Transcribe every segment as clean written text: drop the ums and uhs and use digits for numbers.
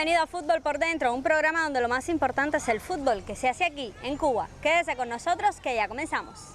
bienvenido a Fútbol por Dentro, un programa donde lo más importante es el fútbol que se hace aquí, en Cuba. Quédese con nosotros que ya comenzamos.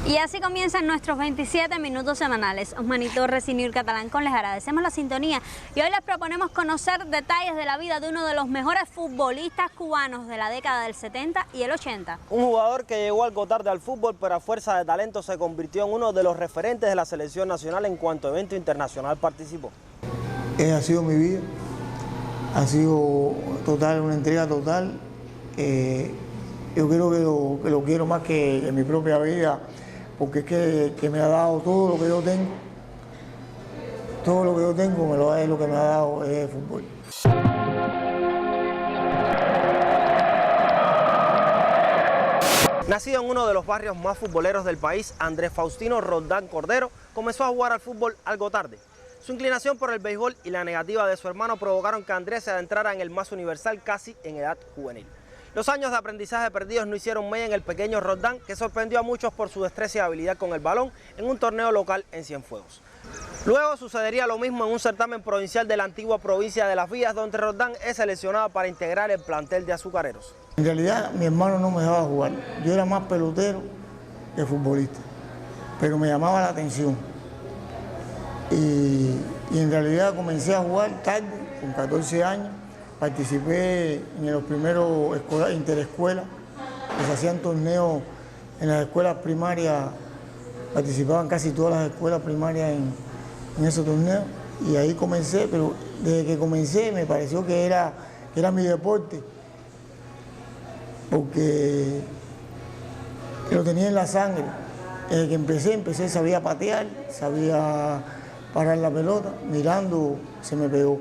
Y así comienzan nuestros 27 minutos semanales. Osmani Torres y Niur Catalán les agradecemos la sintonía y hoy les proponemos conocer detalles de la vida de uno de los mejores futbolistas cubanos de la década del 70 y el 80. Un jugador que llegó algo tarde al fútbol, pero a fuerza de talento se convirtió en uno de los referentes de la selección nacional en cuanto evento internacional participó. Ha sido mi vida, ha sido total, una entrega total. Yo creo que lo quiero más que en mi propia vida, porque es que me ha dado todo lo que yo tengo. Todo lo que yo tengo es lo que me ha dado el fútbol. Nacido en uno de los barrios más futboleros del país, Andrés Faustino Roldán Cordero comenzó a jugar al fútbol algo tarde. Su inclinación por el béisbol y la negativa de su hermano provocaron que Andrés se adentrara en el más universal casi en edad juvenil. Los años de aprendizaje perdidos no hicieron mella en el pequeño Roldán, que sorprendió a muchos por su destreza y habilidad con el balón en un torneo local en Cienfuegos. Luego sucedería lo mismo en un certamen provincial de la antigua provincia de Las Villas, donde Roldán es seleccionado para integrar el plantel de azucareros. En realidad mi hermano no me dejaba jugar, yo era más pelotero que futbolista, pero me llamaba la atención. Y en realidad comencé a jugar tarde, con 14 años. Participé en los primeros interescuelas, que se hacían torneos en las escuelas primarias, participaban casi todas las escuelas primarias en esos torneos, y ahí comencé, pero desde que comencé me pareció que era mi deporte, porque lo tenía en la sangre. Desde que empecé, sabía patear, sabía parar la pelota, mirando se me pegó.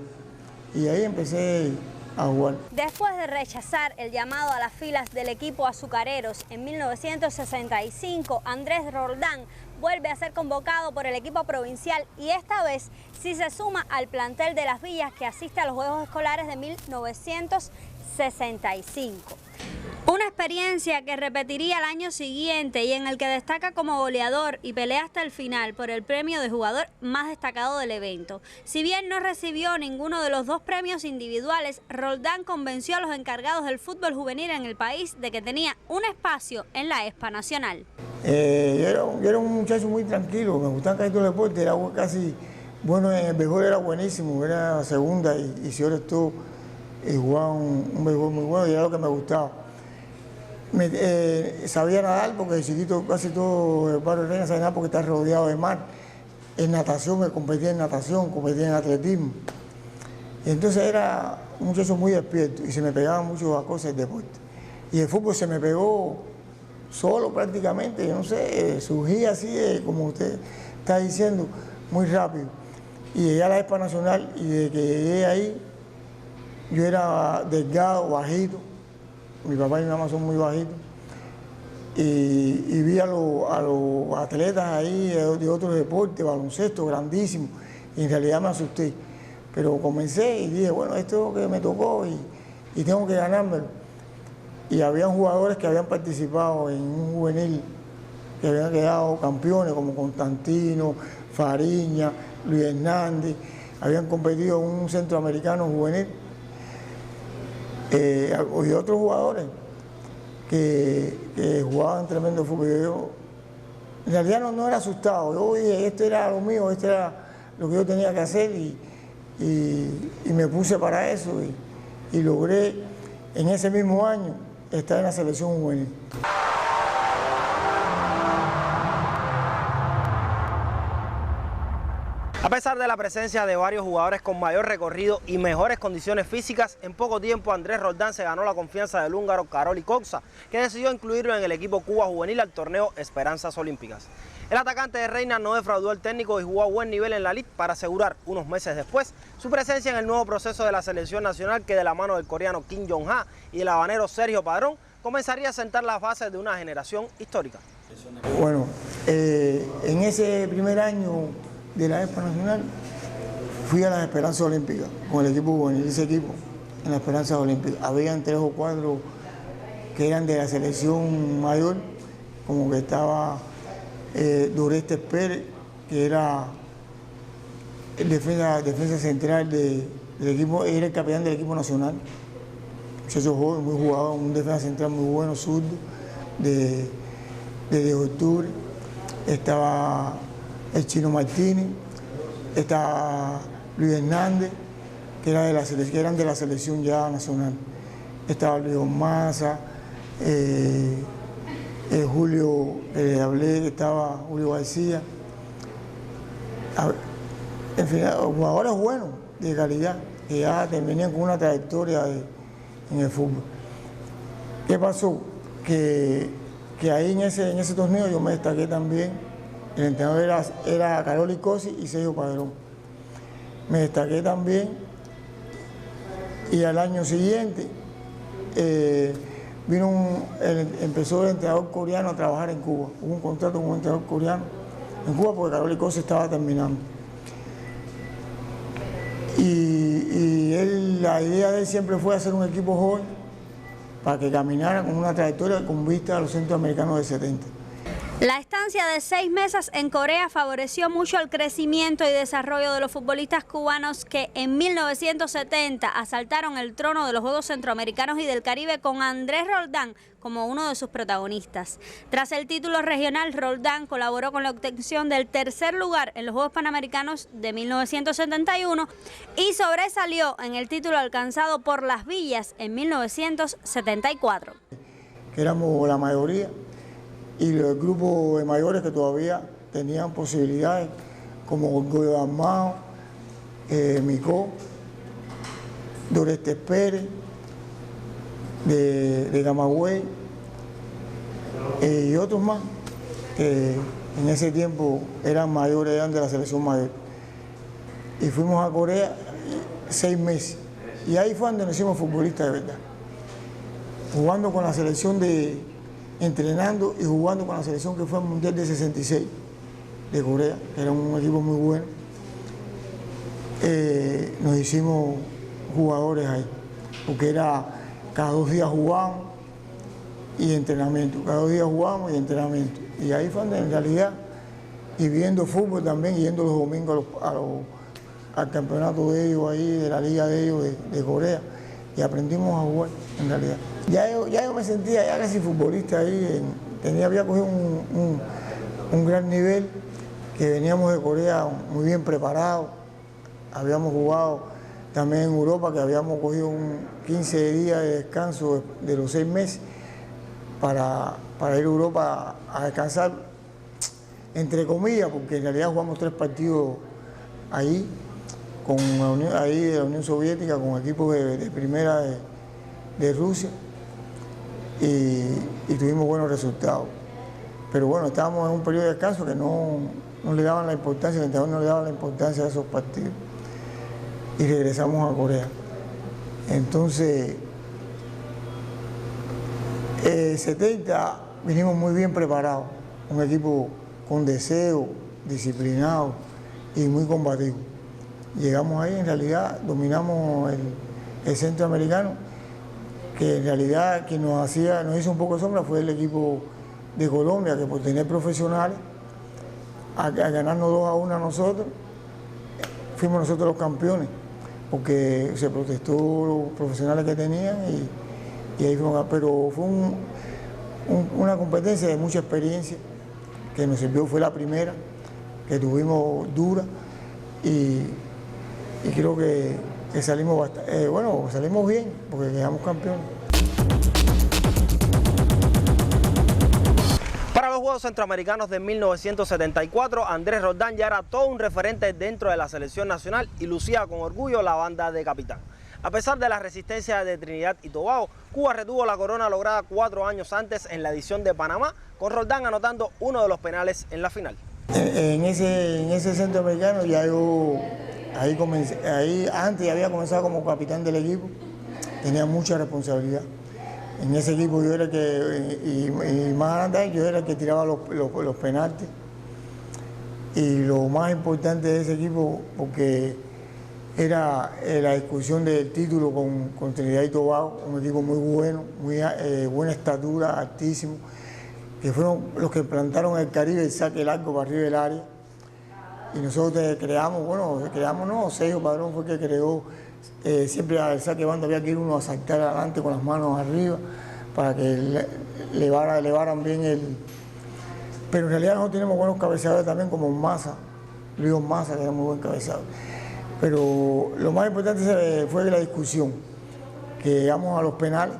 Y ahí empecé a jugar. Después de rechazar el llamado a las filas del equipo Azucareros en 1965, Andrés Roldán vuelve a ser convocado por el equipo provincial y esta vez sí se suma al plantel de Las Villas que asiste a los Juegos Escolares de 1965. Una experiencia que repetiría el año siguiente y en el que destaca como goleador y pelea hasta el final por el premio de jugador más destacado del evento. Si bien no recibió ninguno de los dos premios individuales, Roldán convenció a los encargados del fútbol juvenil en el país de que tenía un espacio en la ESPA nacional. Yo era un muchacho muy tranquilo, me gustaba casi todo el deporte, era casi bueno en el béisbol, era buenísimo, era segunda y si ahora estuvo jugaba un béisbol muy bueno y era lo que me gustaba. Sabía nadar porque de chiquito casi todo el barrio de Reina sabía nadar porque está rodeado de mar. En natación me competía en natación, competía en atletismo. Y entonces era un muchacho muy despierto y se me pegaban mucho las cosas del deporte. Y el fútbol se me pegó solo prácticamente, yo no sé, surgía así, como usted está diciendo, muy rápido. Y llegué a la ESPA Nacional y desde que llegué ahí, yo era delgado, bajito. Mi papá y mi mamá son muy bajitos. y vi a los atletas ahí de otros deportes, baloncesto, grandísimos, y en realidad me asusté. Pero comencé y dije, bueno, esto es lo que me tocó y tengo que ganármelo. Y habían jugadores que habían participado en un juvenil, que habían quedado campeones, como Constantino, Fariña, Luis Hernández, habían competido en un centroamericano juvenil, y otros jugadores que jugaban tremendo fútbol. Yo, en realidad no era asustado, yo dije, esto era lo mío, esto era lo que yo tenía que hacer y me puse para eso y logré en ese mismo año estar en la selección juvenil. A pesar de la presencia de varios jugadores con mayor recorrido y mejores condiciones físicas, en poco tiempo Andrés Roldán se ganó la confianza del húngaro Karoli Kocsa, que decidió incluirlo en el equipo Cuba Juvenil al torneo Esperanzas Olímpicas. El atacante de Reina no defraudó al técnico y jugó a buen nivel en la Liga para asegurar, unos meses después, su presencia en el nuevo proceso de la selección nacional que de la mano del coreano Kim Jong-ha y del habanero Sergio Padrón comenzaría a sentar las bases de una generación histórica. Bueno, en ese primer año de la Expo Nacional fui a las Esperanzas Olímpicas con el equipo juvenil, ese equipo en las Esperanzas Olímpicas. Habían 3 o 4 que eran de la selección mayor, como que estaba Dureste Pérez, que era el defensa central del equipo, era el capitán del equipo nacional. Muchacho joven, muy jugador, un defensa central muy bueno, zurdo, de 10 de octubre. Estaba el Chino Martínez, estaba Luis Hernández, que eran de la selección ya nacional. Estaba Luis Maza, Julio, le hablé, que estaba Julio García. En fin, jugadores buenos, de calidad, que ya venían con una trayectoria en el fútbol. ¿Qué pasó? Que ahí en ese torneo yo me destaqué también. El entrenador era Karoli Kocsa y Sergio Padrón. Me destaqué también y al año siguiente empezó el entrenador coreano a trabajar en Cuba. Hubo un contrato con un entrenador coreano en Cuba porque Karoli Kocsa estaba terminando. Y la idea de él siempre fue hacer un equipo joven para que caminara con una trayectoria con vista a los centroamericanos de 70. La estancia de 6 meses en Corea favoreció mucho el crecimiento y desarrollo de los futbolistas cubanos que en 1970 asaltaron el trono de los Juegos Centroamericanos y del Caribe con Andrés Roldán como uno de sus protagonistas. Tras el título regional, Roldán colaboró con la obtención del 3er lugar en los Juegos Panamericanos de 1971 y sobresalió en el título alcanzado por Las Villas en 1974. Éramos la mayoría. Y el grupo de mayores que todavía tenían posibilidades, como Orgullo Armado, Micó, Dureste Pérez, de Camagüey, y otros más, que en ese tiempo eran mayores, eran de la selección mayor. Y fuimos a Corea 6 meses, y ahí fue donde nos hicimos futbolistas de verdad, jugando con la selección entrenando y jugando con la selección que fue al Mundial de 66 de Corea, que era un equipo muy bueno. Nos hicimos jugadores ahí, porque era cada 2 días jugábamos y entrenamiento, cada 2 días jugábamos y entrenamiento. Y ahí fue donde en realidad, y viendo fútbol también, yendo los domingos al campeonato de ellos ahí, de la liga de ellos de Corea, y aprendimos a jugar en realidad. Ya yo me sentía ya casi futbolista ahí, había cogido un gran nivel, que veníamos de Corea muy bien preparados, habíamos jugado también en Europa, que habíamos cogido 15 días de descanso de los 6 meses para ir a Europa a descansar, entre comillas, porque en realidad jugamos 3 partidos ahí, de la Unión Soviética, con equipos de primera de Rusia, y tuvimos buenos resultados. Pero bueno, estábamos en un periodo de descanso que no le daban la importancia, el entrenador no le daba la importancia a esos partidos. Y regresamos a Corea. Entonces, 70 vinimos muy bien preparados, un equipo con deseo, disciplinado y muy combativo. Llegamos ahí, en realidad dominamos el centroamericano, que en realidad quien nos hizo un poco de sombra fue el equipo de Colombia, que por tener profesionales, a ganarnos 2-1 a nosotros, fuimos nosotros los campeones, porque se protestó los profesionales que tenían y ahí fuimos, pero fue una competencia de mucha experiencia que nos sirvió, fue la primera que tuvimos dura y creo que salimos salimos bien porque quedamos campeones. Para los Juegos Centroamericanos de 1974, Andrés Roldán ya era todo un referente dentro de la selección nacional y lucía con orgullo la banda de capitán. A pesar de la resistencia de Trinidad y Tobago, Cuba retuvo la corona lograda 4 años antes en la edición de Panamá, con Roldán anotando uno de los penales en la final. En ese centroamericano ya yo antes había comenzado como capitán del equipo, tenía mucha responsabilidad. En ese equipo yo era el que, y más adelante yo era el que tiraba los penaltis. Y lo más importante de ese equipo, porque era la discusión del título con Trinidad y Tobago, un equipo muy bueno, muy buena estatura, altísimo, que fueron los que plantaron el Caribe, el saque largo para arriba del área. Y nosotros Sergio Padrón fue el que creó, siempre al saque de banda había que ir uno a saltar adelante con las manos arriba para que elevaran bien el... Pero en realidad nosotros tenemos buenos cabeceadores también como Luis Massa, que era muy buen cabeceador. Pero lo más importante fue la discusión, que llegamos a los penales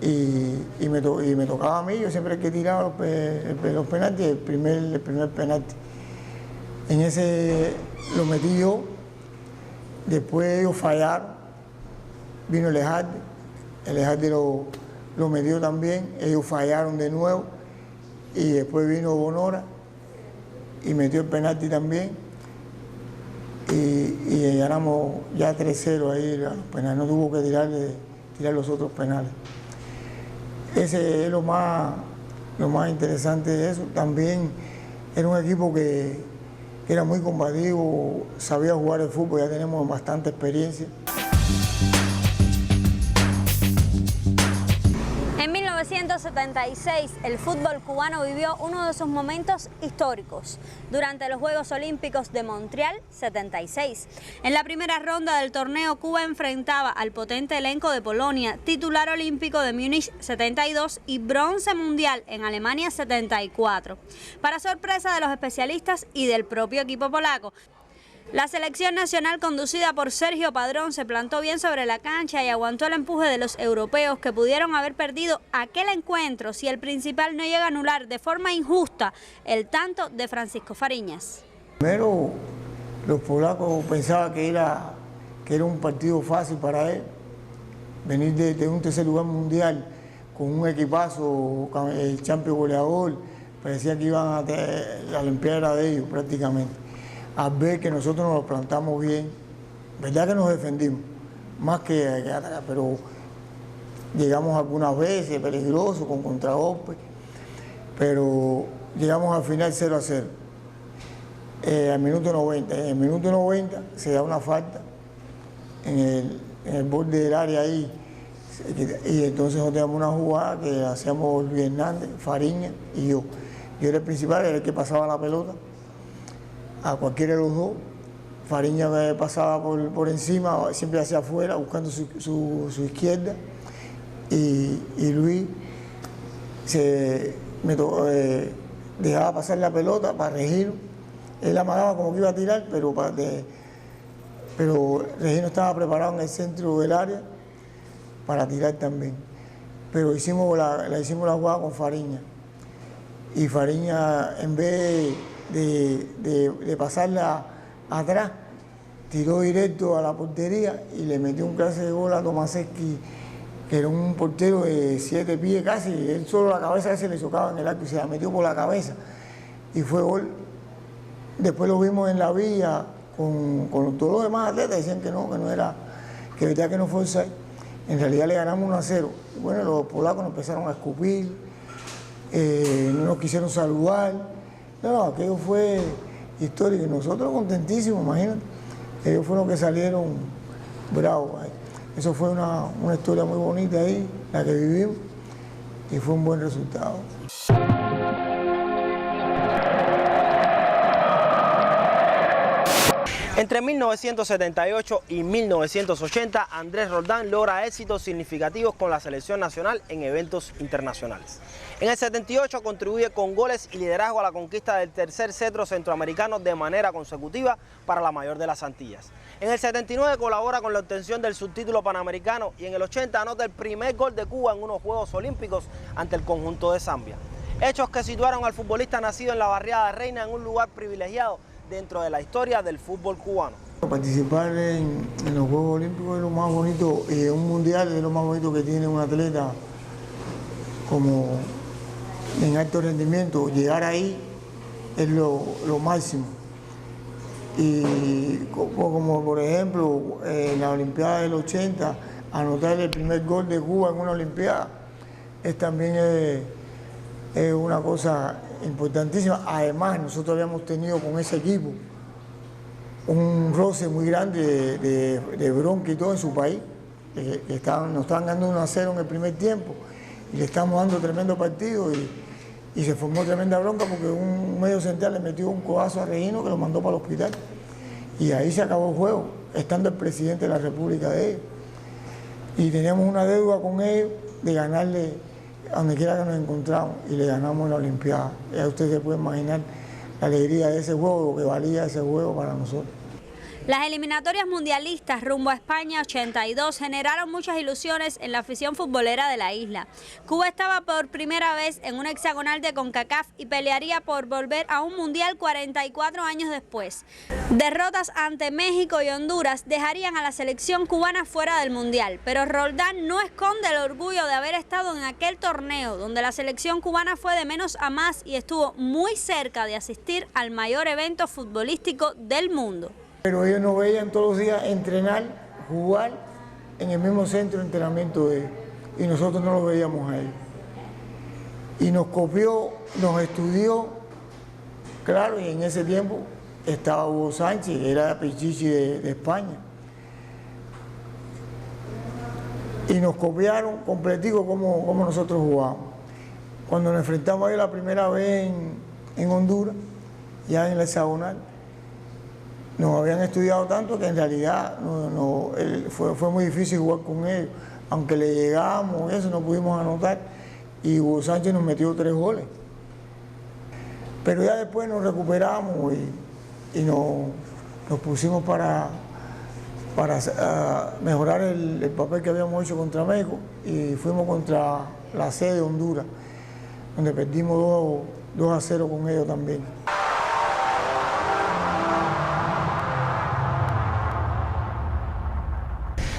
y me tocaba a mí, yo siempre el que tiraba los penaltis, el primer penalti. En ese lo metí yo, después ellos fallaron, vino el Ejarde lo metió también, ellos fallaron de nuevo y después vino Bonora y metió el penalti también y ganamos ya 3-0 ahí los penales, no tuvo que tirar los otros penales. Ese es lo más interesante de eso. También era un equipo que era muy combativo, sabía jugar el fútbol, ya tenemos bastante experiencia. En 1976, el fútbol cubano vivió uno de sus momentos históricos durante los Juegos Olímpicos de Montreal 76. En la primera ronda del torneo, Cuba enfrentaba al potente elenco de Polonia, titular olímpico de Múnich 72 y bronce mundial en Alemania 74. Para sorpresa de los especialistas y del propio equipo polaco, la selección nacional conducida por Sergio Padrón se plantó bien sobre la cancha y aguantó el empuje de los europeos, que pudieron haber perdido aquel encuentro si el principal no llega a anular de forma injusta el tanto de Francisco Fariñas. Primero, los polacos pensaban que era un partido fácil para él, venir de un tercer lugar mundial con un equipazo, el champion goleador, parecía que iban a tener la Olimpiada de ellos prácticamente. Al ver que nosotros nos plantamos bien, verdad que nos defendimos, más que atacar, pero llegamos algunas veces peligrosos, con contragolpes, pero llegamos al final 0-0. Al minuto 90, en el minuto 90 se da una falta en el borde del área ahí, y entonces nosotros teníamos una jugada que hacíamos Luis Hernández, Fariñas y yo. Yo era el principal, era el que pasaba la pelota a cualquiera de los dos. Fariñas pasaba por encima, siempre hacia afuera, buscando su izquierda, y Luis dejaba pasar la pelota para Regino. Él amagaba como que iba a tirar, pero Regino estaba preparado en el centro del área para tirar también. Pero hicimos la jugada con Fariñas, y Fariñas, en vez de pasarla atrás, tiró directo a la portería y le metió un clase de gol a Tomaseski, que era un portero de 7 pies casi, él solo la cabeza se le chocaba en el arco y se la metió por la cabeza y fue gol. Después lo vimos en la villa con todos los demás atletas, decían que no era, que verdad que no fue offside. En realidad le ganamos 1-0. Bueno, los polacos nos empezaron a escupir, no nos quisieron saludar. No, aquello fue histórico. Nosotros contentísimos, imagínate. Ellos fueron los que salieron bravos. Eso fue una historia muy bonita ahí, la que vivimos, y fue un buen resultado. Entre 1978 y 1980, Andrés Roldán logra éxitos significativos con la selección nacional en eventos internacionales. En el 78 contribuye con goles y liderazgo a la conquista del tercer cetro centroamericano de manera consecutiva para la mayor de las Antillas. En el 79 colabora con la obtención del subtítulo panamericano y en el 80 anota el primer gol de Cuba en unos Juegos Olímpicos ante el conjunto de Zambia. Hechos que situaron al futbolista nacido en la barriada de Reina en un lugar privilegiado dentro de la historia del fútbol cubano. Participar en los Juegos Olímpicos es lo más bonito, y un mundial es lo más bonito que tiene un atleta como en alto rendimiento. Llegar ahí es lo máximo. Y como por ejemplo en la Olimpiada del 80, anotar el primer gol de Cuba en una Olimpiada también es una cosa importantísima. Además, nosotros habíamos tenido con ese equipo un roce muy grande de bronca y todo en su país. Nos estaban ganando 1-0 en el primer tiempo y le estábamos dando tremendo partido y se formó tremenda bronca porque un medio central le metió un codazo a Regino que lo mandó para el hospital. Y ahí se acabó el juego, estando el presidente de la República de ellos. Y teníamos una deuda con ellos de ganarle a donde quiera que nos encontramos, y le ganamos la Olimpiada. Ya usted se puede imaginar la alegría de ese juego, lo que valía ese juego para nosotros. Las eliminatorias mundialistas rumbo a España 82 generaron muchas ilusiones en la afición futbolera de la isla. Cuba estaba por primera vez en un hexagonal de CONCACAF y pelearía por volver a un mundial 44 años después. Derrotas ante México y Honduras dejarían a la selección cubana fuera del mundial, pero Roldán no esconde el orgullo de haber estado en aquel torneo donde la selección cubana fue de menos a más y estuvo muy cerca de asistir al mayor evento futbolístico del mundo. Pero ellos nos veían todos los días entrenar, jugar en el mismo centro de entrenamiento de ellos, y nosotros no los veíamos a ellos. Y nos copió, nos estudió, claro, y en ese tiempo estaba Hugo Sánchez, que era Pichichi de España. Y nos copiaron completico como nosotros jugábamos. Cuando nos enfrentamos a ellos la primera vez en Honduras, ya en el hexagonal, nos habían estudiado tanto que en realidad fue muy difícil jugar con ellos. Aunque le llegamos, eso no pudimos anotar, y Hugo Sánchez nos metió 3 goles. Pero ya después nos recuperamos y nos pusimos para mejorar el papel que habíamos hecho contra México, y fuimos contra la C de Honduras, donde perdimos 2-0 con ellos también.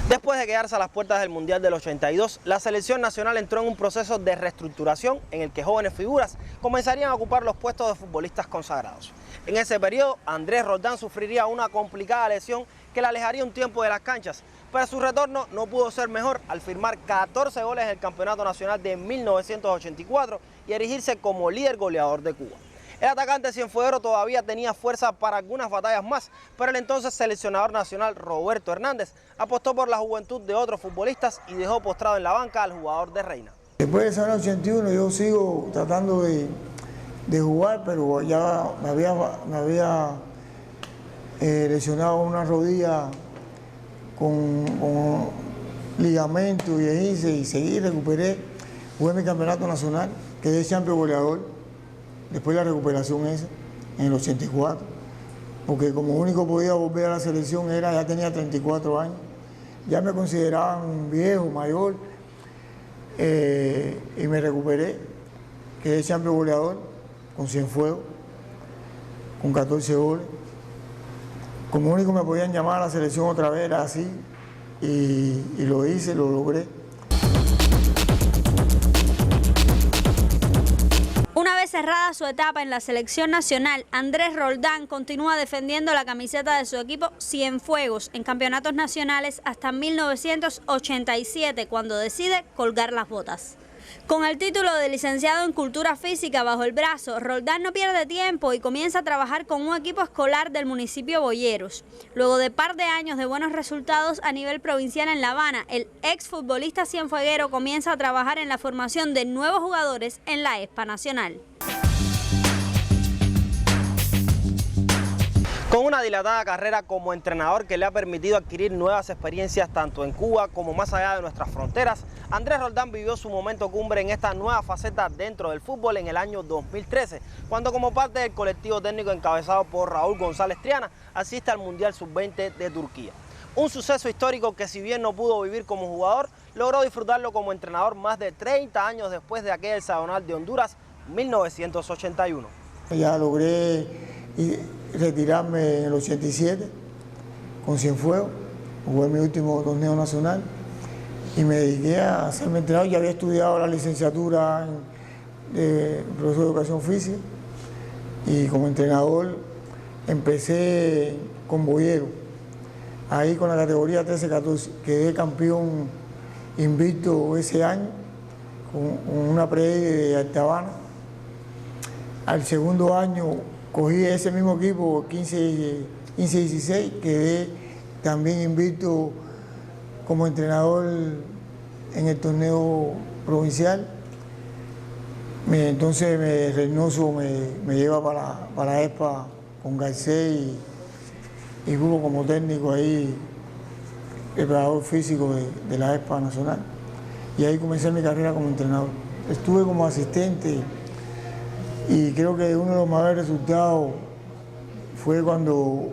Después de quedarse a las puertas del Mundial del 82, la selección nacional entró en un proceso de reestructuración en el que jóvenes figuras comenzarían a ocupar los puestos de futbolistas consagrados. En ese periodo, Andrés Roldán sufriría una complicada lesión que le alejaría un tiempo de las canchas, pero su retorno no pudo ser mejor al firmar 14 goles en el Campeonato Nacional de 1984 y erigirse como líder goleador de Cuba. El atacante cienfueguero todavía tenía fuerza para algunas batallas más, pero el entonces seleccionador nacional Roberto Hernández apostó por la juventud de otros futbolistas y dejó postrado en la banca al jugador de Reina. Después de ese año 81 yo sigo tratando de jugar, pero ya me había lesionado una rodilla con ligamento y esguince, y seguí, recuperé, jugué mi campeonato nacional, quedé campeón goleador. Después la recuperación esa, en el 84, porque como único podía volver a la selección ya tenía 34 años, ya me consideraban viejo, mayor, y me recuperé, quedé campeón goleador con Cienfuegos, con 14 goles. Como único me podían llamar a la selección otra vez, era así, y lo hice, lo logré. Una vez cerrada su etapa en la selección nacional, Andrés Roldán continúa defendiendo la camiseta de su equipo Cienfuegos en campeonatos nacionales hasta 1987, cuando decide colgar las botas. Con el título de licenciado en Cultura Física bajo el brazo, Roldán no pierde tiempo y comienza a trabajar con un equipo escolar del municipio Boyeros. Luego de par de años de buenos resultados a nivel provincial en La Habana, el exfutbolista cienfueguero comienza a trabajar en la formación de nuevos jugadores en la ESPA Nacional. Con una dilatada carrera como entrenador que le ha permitido adquirir nuevas experiencias tanto en Cuba como más allá de nuestras fronteras, Andrés Roldán vivió su momento cumbre en esta nueva faceta dentro del fútbol en el año 2013, cuando como parte del colectivo técnico encabezado por Raúl González Triana, asiste al Mundial Sub-20 de Turquía. Un suceso histórico que, si bien no pudo vivir como jugador, logró disfrutarlo como entrenador más de 30 años después de aquel hexagonal de Honduras 1981. Ya logré retirarme en el 87 con Cienfuegos, jugué mi último torneo nacional y me dediqué a hacerme entrenador. Ya había estudiado la licenciatura de profesor de educación física y como entrenador empecé con Boyeros, ahí con la categoría 13-14, quedé campeón invicto ese año con una pre de Alta Habana. Al segundo año cogí ese mismo equipo, 15-16, quedé también invicto como entrenador en el torneo provincial. Entonces Reynoso me lleva para ESPA con Garcés y Hugo como técnico ahí, preparador físico de la ESPA Nacional. Y ahí comencé mi carrera como entrenador. Estuve como asistente y creo que uno de los mayores resultados fue cuando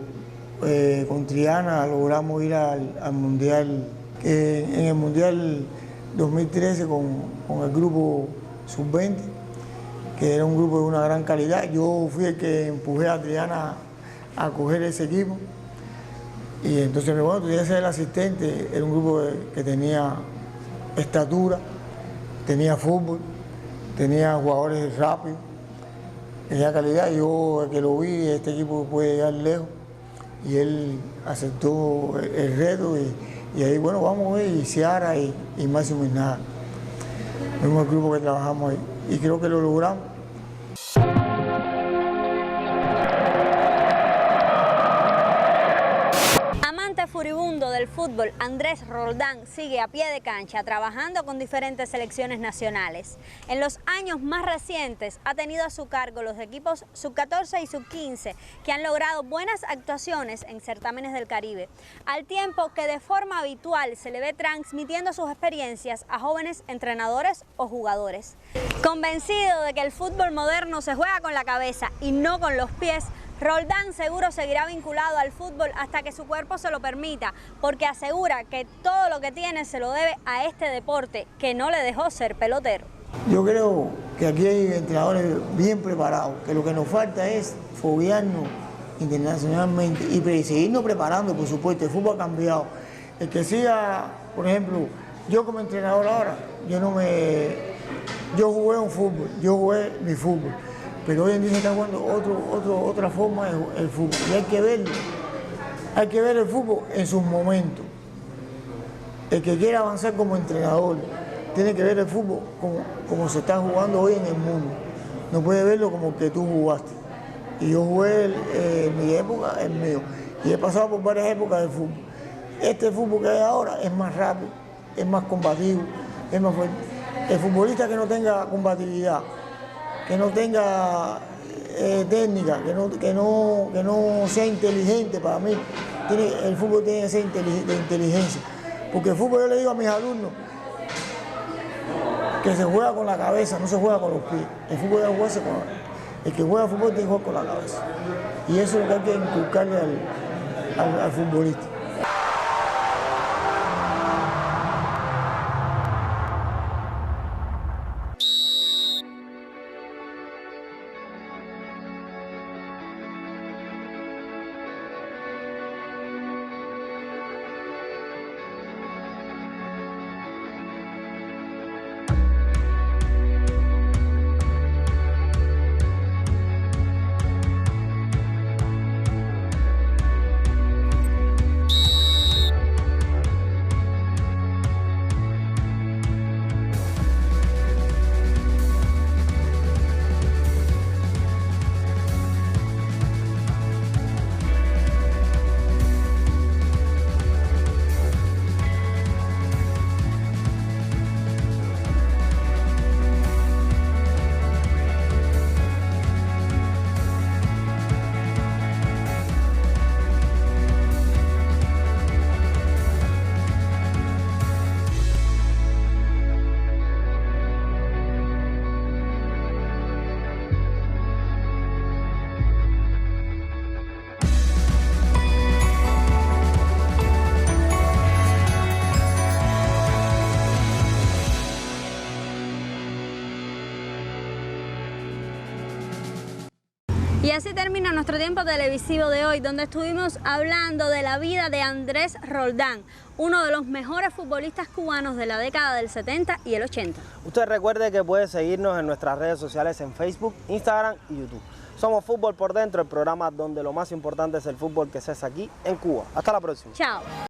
con Triana logramos ir al Mundial, en el Mundial 2013 con el grupo Sub-20, que era un grupo de una gran calidad. Yo fui el que empujé a Triana a coger ese equipo. Y entonces, bueno, tenía que ser el asistente. Era un grupo que tenía estatura, tenía fútbol, tenía jugadores rápidos, tenía calidad. Yo, el que lo vi, este equipo puede llegar lejos. Y él aceptó el reto y ahí, bueno, vamos a ver, y Ciara y Máximo Isnada. Fuimos el grupo que trabajamos ahí y creo que lo logramos. Furibundo del fútbol, Andrés Roldán sigue a pie de cancha trabajando con diferentes selecciones nacionales. En los años más recientes ha tenido a su cargo los equipos Sub-14 y Sub-15 que han logrado buenas actuaciones en certámenes del Caribe, al tiempo que de forma habitual se le ve transmitiendo sus experiencias a jóvenes entrenadores o jugadores. Convencido de que el fútbol moderno se juega con la cabeza y no con los pies, Roldán seguro seguirá vinculado al fútbol hasta que su cuerpo se lo permita, porque asegura que todo lo que tiene se lo debe a este deporte que no le dejó ser pelotero. Yo creo que aquí hay entrenadores bien preparados, que lo que nos falta es foguearnos internacionalmente y seguirnos preparando, por supuesto. El fútbol ha cambiado. El que siga, por ejemplo, yo como entrenador ahora, yo jugué un fútbol, yo jugué mi fútbol. Pero hoy en día se está jugando otra forma el fútbol. Y hay que verlo. Hay que ver el fútbol en sus momentos. El que quiera avanzar como entrenador tiene que ver el fútbol como se está jugando hoy en el mundo. No puede verlo como que tú jugaste. Y yo jugué en mi época, el mío. Y he pasado por varias épocas del fútbol. Este fútbol que hay ahora es más rápido, es más combativo, es más fuerte. El futbolista que no tenga combatividad, que no tenga técnica, que no sea inteligente, para mí, el fútbol tiene que ser de inteligencia. Porque el fútbol, yo le digo a mis alumnos, que se juega con la cabeza, no se juega con los pies. El fútbol debe jugarse el que juega fútbol tiene que jugar con la cabeza. Y eso es lo que hay que inculcarle al futbolista. Y así termina nuestro tiempo televisivo de hoy, donde estuvimos hablando de la vida de Andrés Roldán, uno de los mejores futbolistas cubanos de la década del 70 y el 80. Usted recuerde que puede seguirnos en nuestras redes sociales en Facebook, Instagram y YouTube. Somos Fútbol por Dentro, el programa donde lo más importante es el fútbol que se hace aquí en Cuba. Hasta la próxima. Chao.